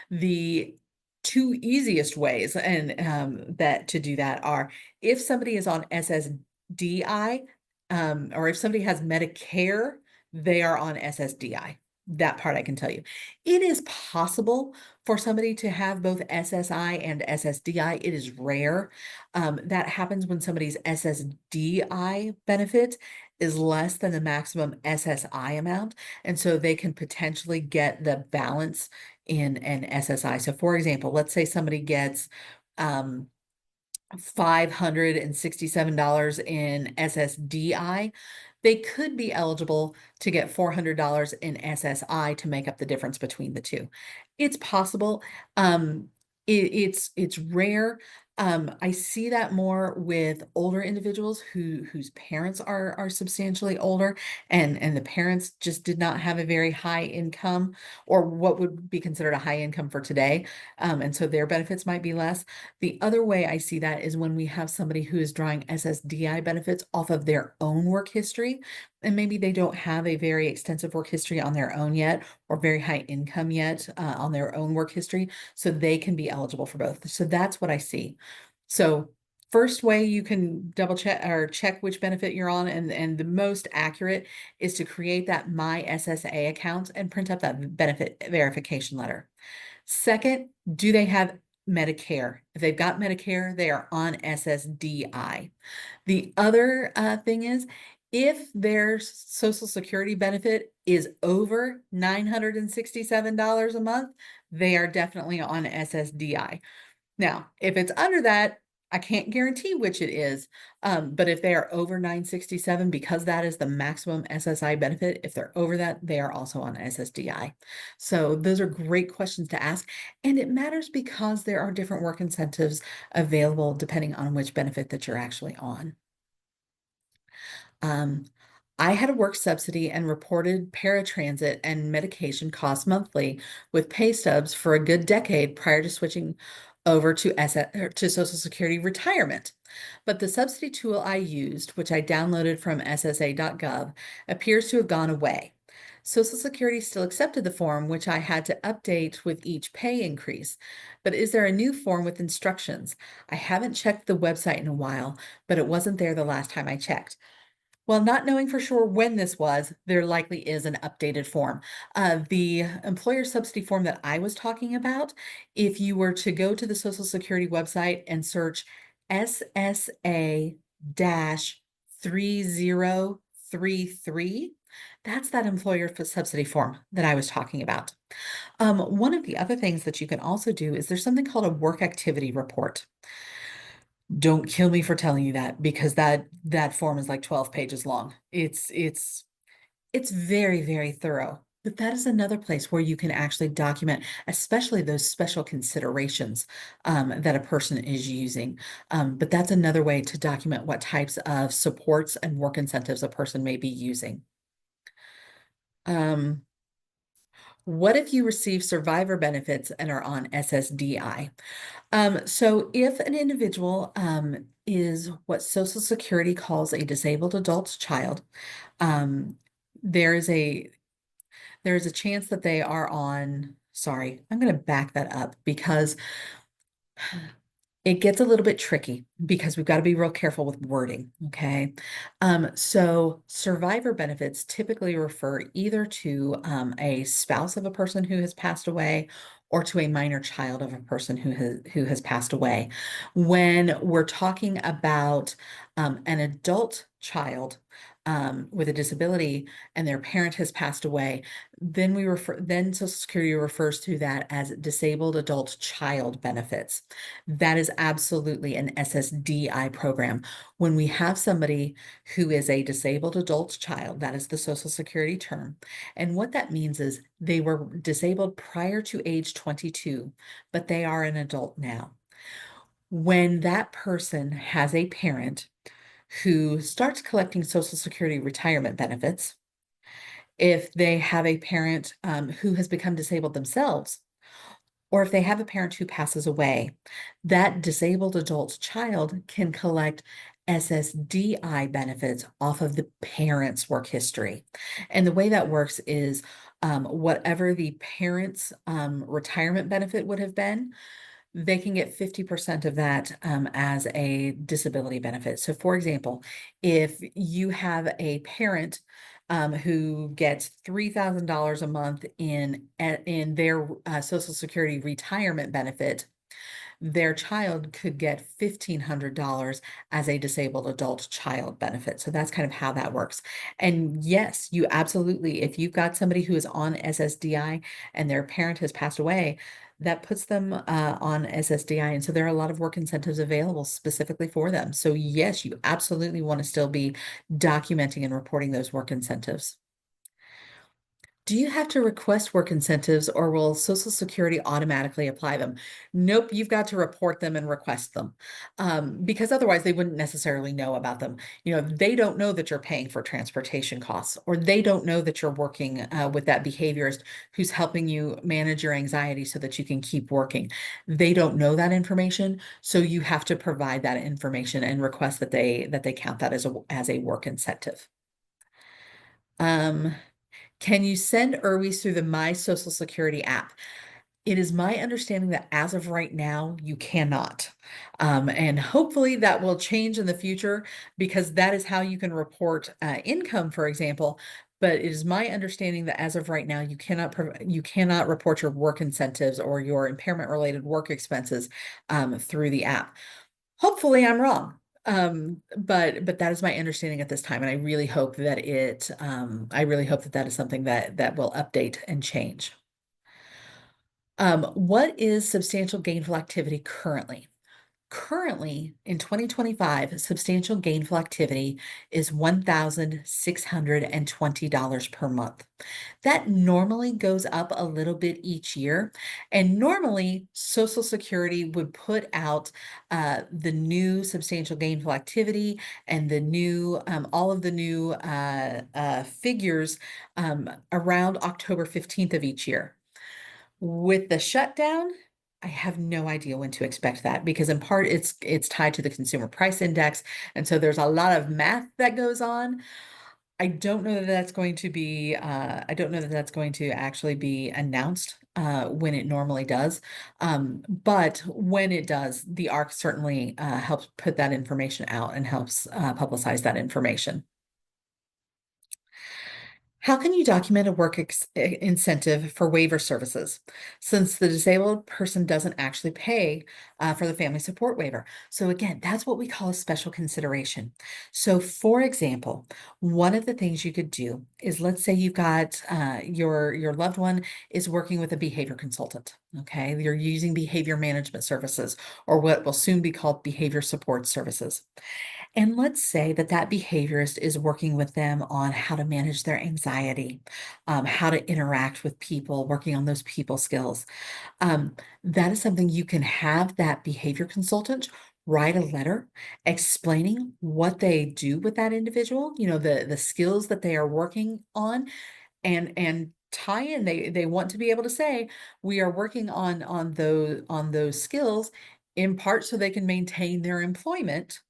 The two easiest ways and that to do that are if somebody is on SSDI, or if somebody has Medicare, they are on SSDI. That part I can tell you. It is possible for somebody to have both SSI and SSDI. It is rare. That happens when somebody's SSDI benefit is less than the maximum SSI amount. And so they can potentially get the balance in an SSI. So for example, let's say somebody gets $567 in SSDI, they could be eligible to get $400 in SSI to make up the difference between the two. It's possible. It's rare. I see that more with older individuals whose parents are substantially older, and the parents just did not have a very high income or what would be considered a high income for today, and so their benefits might be less. The other way I see that is when we have somebody who is drawing SSDI benefits off of their own work history, and maybe they don't have a very extensive work history on their own yet, or very high income yet on their own work history, so they can be eligible for both. So that's what I see. So first way you can double check or check which benefit you're on, and the most accurate is to create that My SSA account and print up that benefit verification letter. Second, do they have Medicare? If they've got Medicare, they are on SSDI. The other thing is, if their Social Security benefit is over $967 a month, they are definitely on SSDI. Now, if it's under that, I can't guarantee which it is, but if they are over 967, because that is the maximum SSI benefit, if they're over that, they are also on SSDI. So those are great questions to ask. And it matters because there are different work incentives available depending on which benefit that you're actually on. Um, I had a work subsidy and reported paratransit and medication costs monthly with pay stubs for a good decade prior to switching over to to Social Security retirement. But the subsidy tool I used, which I downloaded from ssa.gov, appears to have gone away. Social Security still accepted the form, which I had to update with each pay increase. But is there a new form with instructions? I haven't checked the website in a while, but it wasn't there the last time I checked. Well, not knowing for sure when this was, there likely is an updated form. The employer subsidy form that I was talking about, if you were to go to the Social Security website and search SSA 3033, that's that employer subsidy form that I was talking about. One of the other things that you can also do is there's something called a work activity report. Don't kill me for telling you that because that form is like 12 pages long. It's very, very thorough. But that is another place where you can actually document, especially those special considerations that a person is using. But that's another way to document what types of supports and work incentives a person may be using. Um, what if you receive survivor benefits and are on SSDI? So if an individual is what Social Security calls a disabled adult child, um, there is a there is a chance that they are on, sorry, I'm going to back that up because it gets a little bit tricky because we've got to be real careful with wording, okay? So survivor benefits typically refer either to a spouse of a person who has passed away or to a minor child of a person who has passed away. When we're talking about an adult child with a disability and their parent has passed away, then Social Security refers to that as disabled adult child benefits. That is absolutely an SSDI program. When we have somebody who is a disabled adult child, that is the Social Security term. And what that means is they were disabled prior to age 22, but they are an adult now. When that person has a parent who starts collecting Social Security retirement benefits, if they have a parent who has become disabled themselves, or if they have a parent who passes away, that disabled adult child can collect SSDI benefits off of the parent's work history. And the way that works is whatever the parent's retirement benefit would have been, they can get 50% of that as a disability benefit. So, for example, if you have a parent who gets $3,000 a month in their Social Security retirement benefit, their child could get $1,500 as a disabled adult child benefit. So that's kind of how that works. And yes, you absolutely, if you've got somebody who is on SSDI and their parent has passed away, that puts them on SSDI. And so there are a lot of work incentives available specifically for them. So yes, you absolutely want to still be documenting and reporting those work incentives. Do you have to request work incentives or will Social Security automatically apply them? Nope, you've got to report them and request them because otherwise they wouldn't necessarily know about them. You know, they don't know that you're paying for transportation costs or they don't know that you're working with that behaviorist who's helping you manage your anxiety so that you can keep working. They don't know that information, so you have to provide that information and request that they count that as a work incentive. Um, can you send IRWIs through the My Social Security app? It is my understanding that as of right now, you cannot. And hopefully that will change in the future because that is how you can report income, for example. But it is my understanding that as of right now, you cannot report your work incentives or your impairment related work expenses through the app. Hopefully I'm wrong. But that is my understanding at this time, and I really hope that I really hope that that is something that will update and change. What is substantial gainful activity currently? Currently, in 2025, substantial gainful activity is $1,620 per month. That normally goes up a little bit each year. And normally, Social Security would put out the new substantial gainful activity and the new, all of the new figures around October 15th of each year. With the shutdown, I have no idea when to expect that because in part it's tied to the consumer price index. And so there's a lot of math that goes on. I don't know that that's going to be, I don't know that that's going to actually be announced when it normally does. But when it does, the ARC certainly helps put that information out and helps publicize that information. How can you document a work incentive for waiver services since the disabled person doesn't actually pay for the family support waiver? So again, that's what we call a special consideration. So for example, one of the things you could do is let's say you've got your loved one is working with a behavior consultant. Okay, you're using behavior management services or what will soon be called behavior support services. And let's say that that behaviorist is working with them on how to manage their anxiety, how to interact with people, working on those people skills. Um, that is something you can have that behavior consultant write a letter explaining what they do with that individual, the skills that they are working on and tie in. They want to be able to say, we are working on those skills in part so they can maintain their employment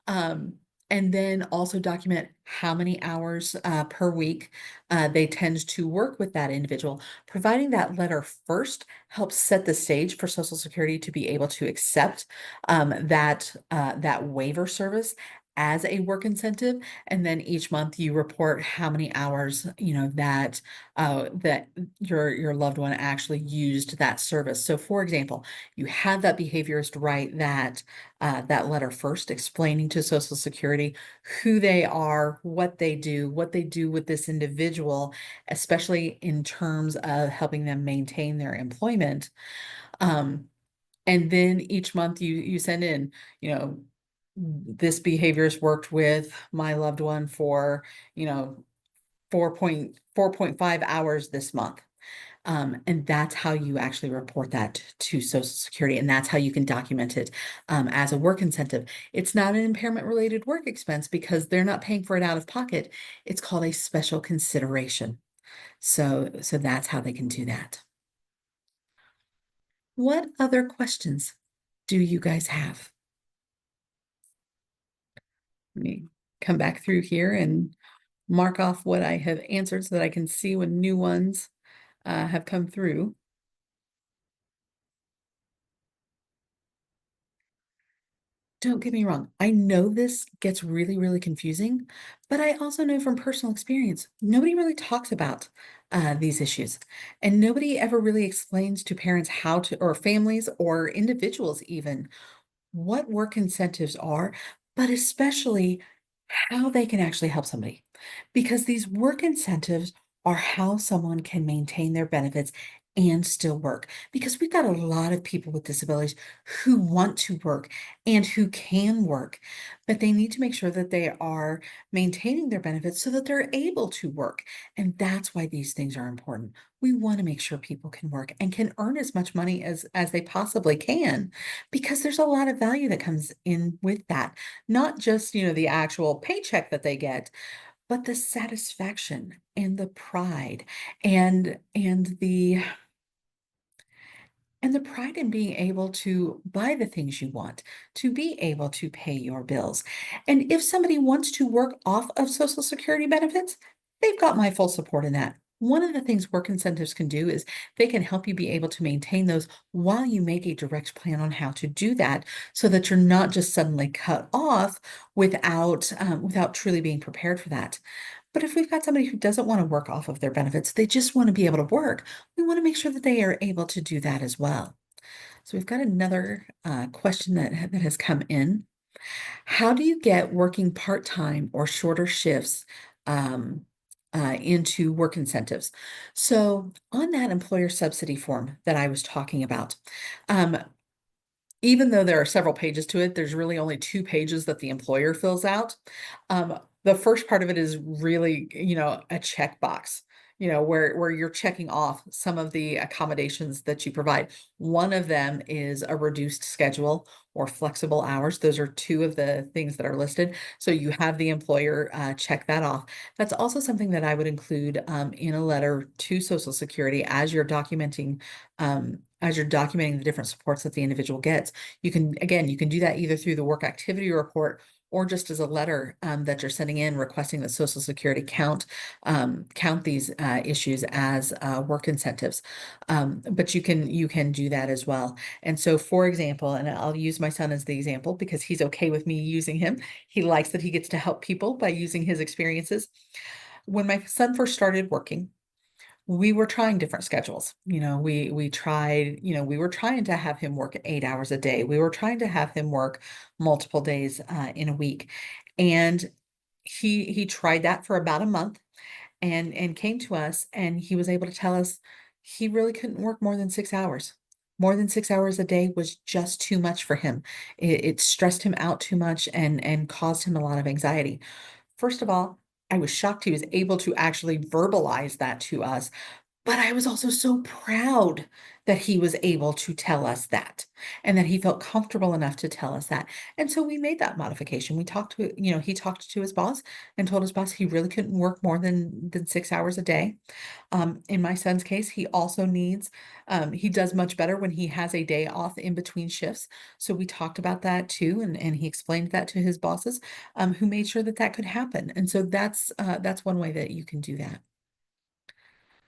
and then also document how many hours per week they tend to work with that individual. Providing that letter first helps set the stage for Social Security to be able to accept that waiver service as a work incentive, and then each month you report how many hours that your loved one actually used that service. So, for example, you have that behaviorist write that letter first, explaining to Social Security who they are, what they do with this individual, especially in terms of helping them maintain their employment. Um, and then each month you send in, you know, this behaviorist worked with my loved one for, 4.5 hours this month. And that's how you actually report that to Social Security, and that's how you can document it as a work incentive. It's not an impairment related work expense because they're not paying for it out of pocket. It's called a special consideration. So that's how they can do that. What other questions do you guys have? Let me come back through here and mark off what I have answered so that I can see when new ones have come through. Don't get me wrong. I know this gets really, really confusing, but I also know from personal experience, nobody really talks about these issues. And nobody ever really explains to parents how to, or families or individuals even, what work incentives are, but especially how they can actually help somebody. Because these work incentives are how someone can maintain their benefits and still work. Because we've got a lot of people with disabilities who want to work and who can work, but they need to make sure that they are maintaining their benefits so that they're able to work. And that's why these things are important. We want to make sure people can work and can earn as much money as they possibly can because there's a lot of value that comes in with that. Not just, the actual paycheck that they get, but the satisfaction and the pride and the pride in being able to buy the things you want, to be able to pay your bills. And if somebody wants to work off of Social Security benefits, they've got my full support in that. One of the things work incentives can do is they can help you be able to maintain those while you make a direct plan on how to do that so that you're not just suddenly cut off without truly being prepared for that. But if we've got somebody who doesn't want to work off of their benefits, they just want to be able to work, we want to make sure that they are able to do that as well. So we've got another question that has come in. How do you get working part-time or shorter shifts into work incentives? So on that employer subsidy form that I was talking about, um, even though there are several pages to it, there's really only 2 pages that the employer fills out. The first part of it is really, a checkbox, where you're checking off some of the accommodations that you provide. One of them is a reduced schedule or flexible hours. Those are two of the things that are listed. So you have the employer check that off. That's also something that I would include in a letter to Social Security as you're documenting the different supports that the individual gets. You can do that either through the work activity report or just as a letter that you're sending in requesting that Social Security count these issues as work incentives. But you can do that as well. And so, for example, and I'll use my son as the example because he's okay with me using him. He likes that he gets to help people by using his experiences. When my son first started working, we were trying different schedules. We tried, we were trying to have him work 8 hours a day. We were trying to have him work multiple days in a week. And he tried that for about a month and came to us and he was able to tell us he really couldn't work more than 6 hours. More than 6 hours a day was just too much for him. It stressed him out too much and caused him a lot of anxiety. First of all, I was shocked he was able to actually verbalize that to us, but I was also so proud that he was able to tell us that and that he felt comfortable enough to tell us that. And so we made that modification. He talked to his boss and told his boss he really couldn't work more than 6 hours a day. In my son's case, he does much better when he has a day off in between shifts. So we talked about that too, and he explained that to his bosses, who made sure that that could happen. And so that's one way that you can do that.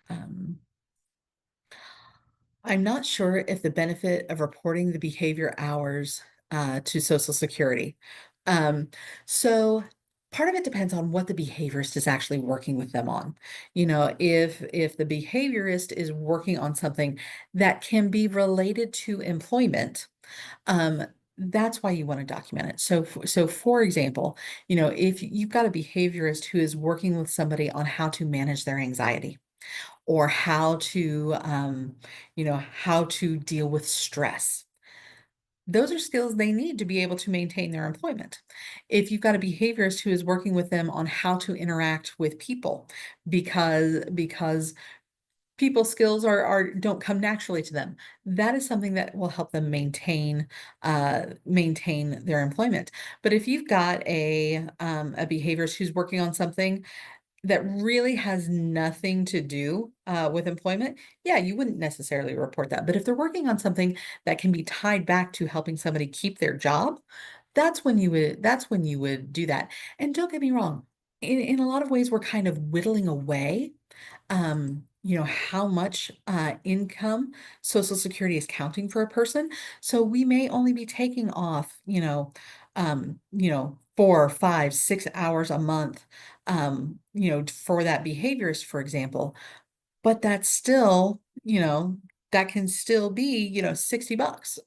Um, I'm not sure if the benefit of reporting the behavior hours to Social Security. Um, so part of it depends on what the behaviorist is actually working with them on. If the behaviorist is working on something that can be related to employment, um, that's why you want to document it. So for example, if you've got a behaviorist who is working with somebody on how to manage their anxiety or how to deal with stress. Those are skills they need to be able to maintain their employment. If you've got a behaviorist who is working with them on how to interact with people because people skills are don't come naturally to them, that is something that will help them maintain their employment. But if you've got a behaviorist who's working on something that really has nothing to do with employment, yeah, you wouldn't necessarily report that. But if they're working on something that can be tied back to helping somebody keep their job, that's when you would do that. And don't get me wrong, in a lot of ways, we're kind of whittling away how much income Social Security is counting for a person. So we may only be taking off, 4, 5, 6 hours a month, for that behaviorist, for example. But that's still, that can still be, $60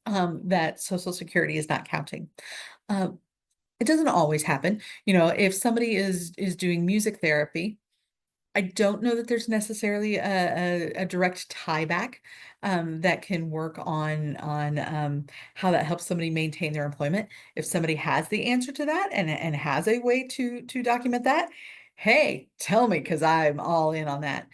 that Social Security is not counting. Uh, it doesn't always happen. If somebody is doing music therapy, I don't know that there's necessarily a direct tie back that can work on how that helps somebody maintain their employment. If somebody has the answer to that and has a way to document that, hey, tell me because I'm all in on that.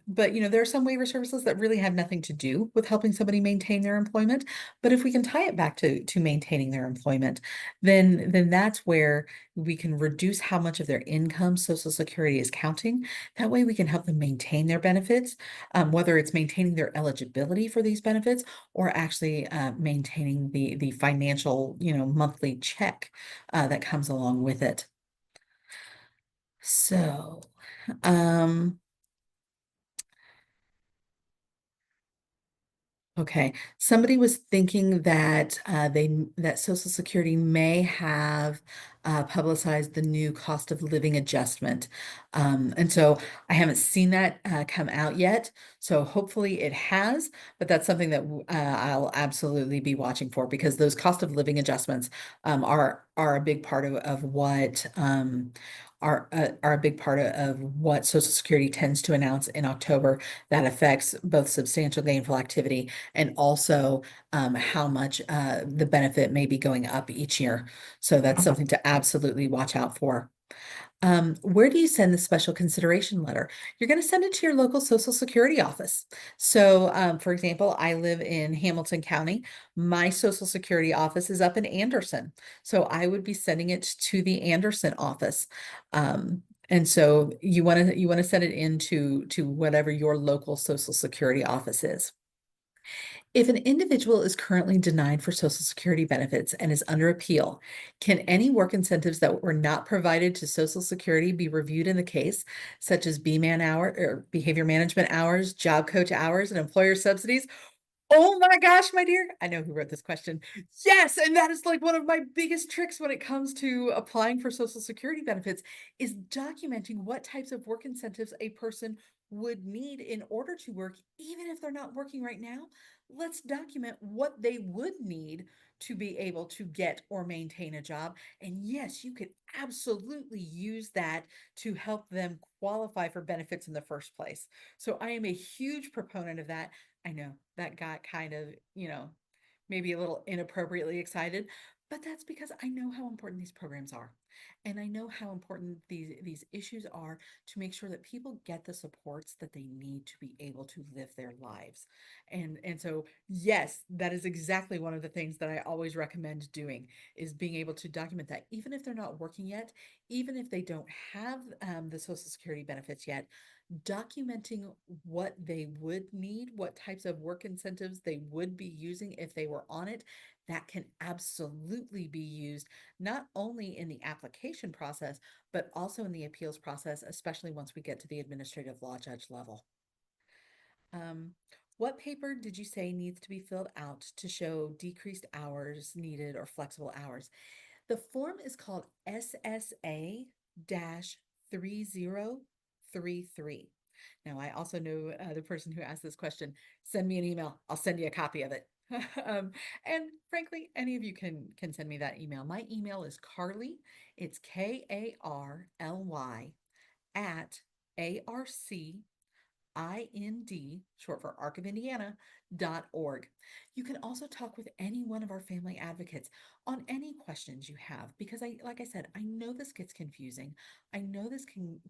But there are some waiver services that really have nothing to do with helping somebody maintain their employment. But if we can tie it back to maintaining their employment, then that's where we can reduce how much of their income Social Security is counting. That way we can help them maintain their benefits, whether it's maintaining their eligibility for these benefits or actually maintaining the financial, monthly check that comes along with it. So, um, okay. Somebody was thinking that that Social Security may have publicized the new cost of living adjustment. And so I haven't seen that come out yet. So hopefully it has, but that's something that I'll absolutely be watching for because those cost of living adjustments are a big part of what are a big part of what Social Security tends to announce in October that affects both substantial gainful activity and also how much the benefit may be going up each year. So that's something to absolutely watch out for. Where do you send the special consideration letter? You're going to send it to your local Social Security office. So, for example, I live in Hamilton County. My Social Security office is up in Anderson. So I would be sending it to the Anderson office. And so you want to send it to whatever your local Social Security office is. If an individual is currently denied for Social Security benefits and is under appeal, can any work incentives that were not provided to Social Security be reviewed in the case, such as B-Man hour or behavior management hours, job coach hours, and employer subsidies? Oh my gosh, my dear. I know who wrote this question. Yes, and that is like one of my biggest tricks when it comes to applying for Social Security benefits is documenting what types of work incentives a person would need in order to work, even if they're not working right now. Let's document what they would need to be able to get or maintain a job. And yes, you could absolutely use that to help them qualify for benefits in the first place. So I am a huge proponent of that. I know that got kind of, maybe a little inappropriately excited, but that's because I know how important these programs are. And I know how important these issues are to make sure that people get the supports that they need to be able to live their lives. And so yes, that is exactly one of the things that I always recommend doing is being able to document that even if they're not working yet, even if they don't have the Social Security benefits yet, documenting what they would need, what types of work incentives they would be using if they were on it, that can absolutely be used not only in the application process, but also in the appeals process, especially once we get to the administrative law judge level. Um, what paper did you say needs to be filled out to show decreased hours needed or flexible hours? The form is called SSA 3033. Now, I also know the person who asked this question. Send me an email. I'll send you a copy of it. And frankly, any of you can send me that email. My email is Carly. It's Karly at ARCIND, short for Arc of Indiana.org. You can also talk with any one of our family advocates on any questions you have, because like I said, I know this gets confusing. I know this can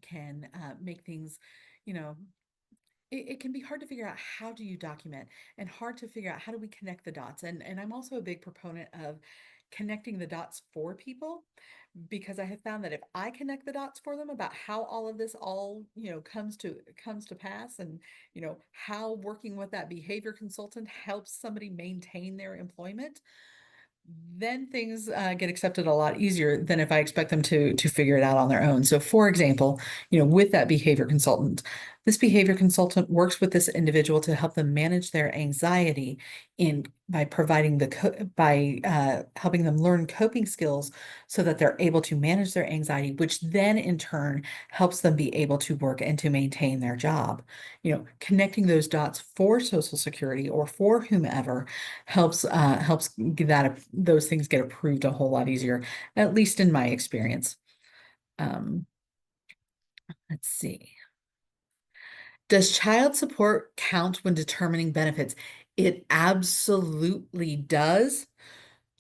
make things, you know, it can be hard to figure out how do you document and hard to figure out how do we connect the dots. And I'm also a big proponent of connecting the dots for people because I have found that if I connect the dots for them about how all of this all, comes to pass and, how working with that behavior consultant helps somebody maintain their employment, then things get accepted a lot easier than if I expect them to figure it out on their own. So, for example, with that behavior consultant, this behavior consultant works with this individual to help them manage their anxiety in by providing by helping them learn coping skills so that they're able to manage their anxiety, which then in turn helps them be able to work and to maintain their job. Connecting those dots for Social Security or for whomever helps that those things get approved a whole lot easier, at least in my experience. Um, let's see. Does child support count when determining benefits? It absolutely does.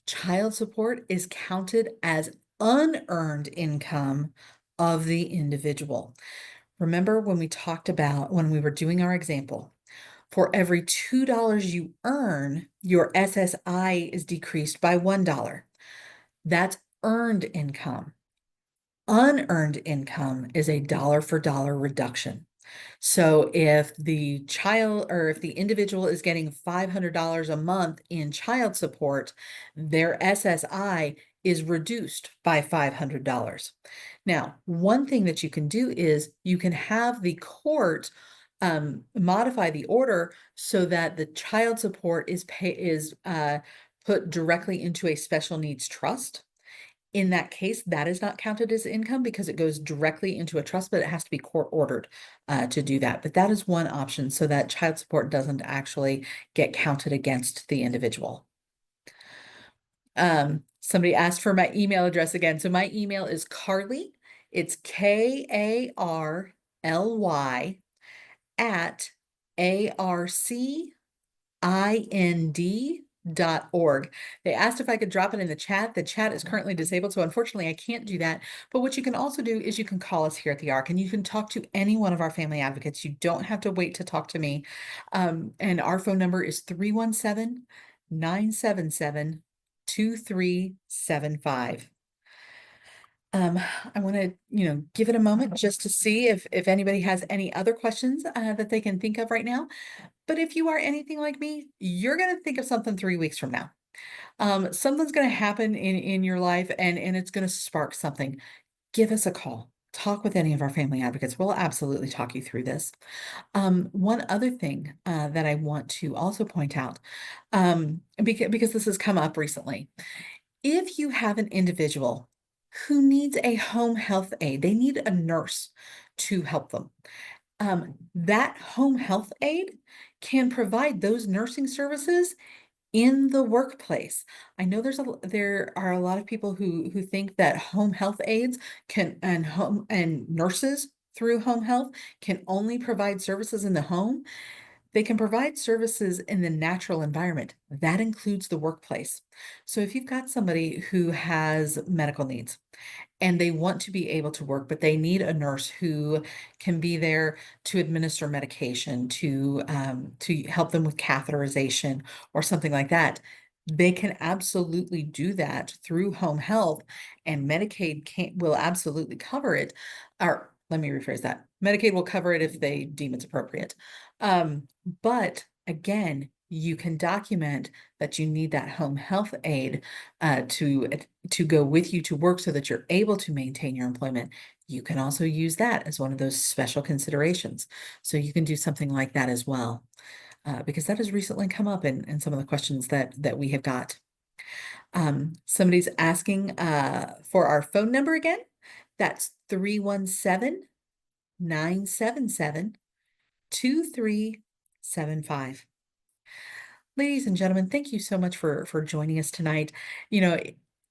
Child support is counted as unearned income of the individual. Remember when we were doing our example, for every $2 you earn, your SSI is decreased by $1. That's earned income. Unearned income is a dollar for dollar reduction. So if the child or if the individual is getting $500 a month in child support, their SSI is reduced by $500. Now, one thing that you can do is you can have the court modify the order so that the child support is put directly into a special needs trust. In that case, that is not counted as income because it goes directly into a trust, but it has to be court ordered to do that. But that is one option so that child support doesn't actually get counted against the individual. Somebody asked for my email address again. So my email is Carly. It's Karly at arcind.org. They asked if I could drop it in the chat. The chat is currently disabled, so unfortunately I can't do that. But what you can also do is you can call us here at the ARC and you can talk to any one of our family advocates. You don't have to wait to talk to me. And our phone number is 317-977-2375. I want to, give it a moment just to see if anybody has any other questions that they can think of right now. But if you are anything like me, you're going to think of something 3 weeks from now. Something's going to happen in your life and it's going to spark something. Give us a call. Talk with any of our family advocates. We'll absolutely talk you through this. One other thing that I want to also point out, because this has come up recently, if you have an individual who needs a home health aide, they need a nurse to help them. That home health aide can provide those nursing services in the workplace. I know there are a lot of people who think that home health aides and nurses through home health can only provide services in the home. They can provide services in the natural environment. That includes the workplace. So if you've got somebody who has medical needs and they want to be able to work, but they need a nurse who can be there to administer medication, to help them with catheterization or something like that. They can absolutely do that through home health, and Medicaid will absolutely cover it. Or let me rephrase that. Medicaid will cover it if they deem it's appropriate. But again, you can document that you need that home health aide to go with you to work so that you're able to maintain your employment. You can also use that as one of those special considerations. So you can do something like that as well, because that has recently come up in some of the questions that we have got. Somebody's asking for our phone number again. That's 317-977-2375. Ladies and gentlemen, thank you so much for joining us tonight. You know,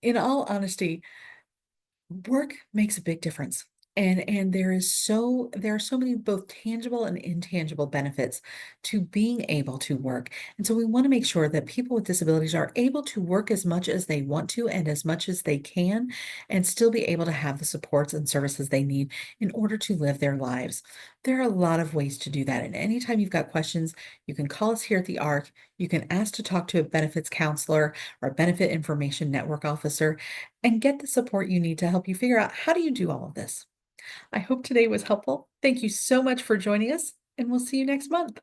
in all honesty, work makes a big difference. And there are so many both tangible and intangible benefits to being able to work. And so we want to make sure that people with disabilities are able to work as much as they want to and as much as they can, and still be able to have the supports and services they need in order to live their lives. There are a lot of ways to do that. And anytime you've got questions, you can call us here at the ARC. You can ask to talk to a benefits counselor or a benefit information network officer and get the support you need to help you figure out how do you do all of this. I hope today was helpful. Thank you so much for joining us, and we'll see you next month.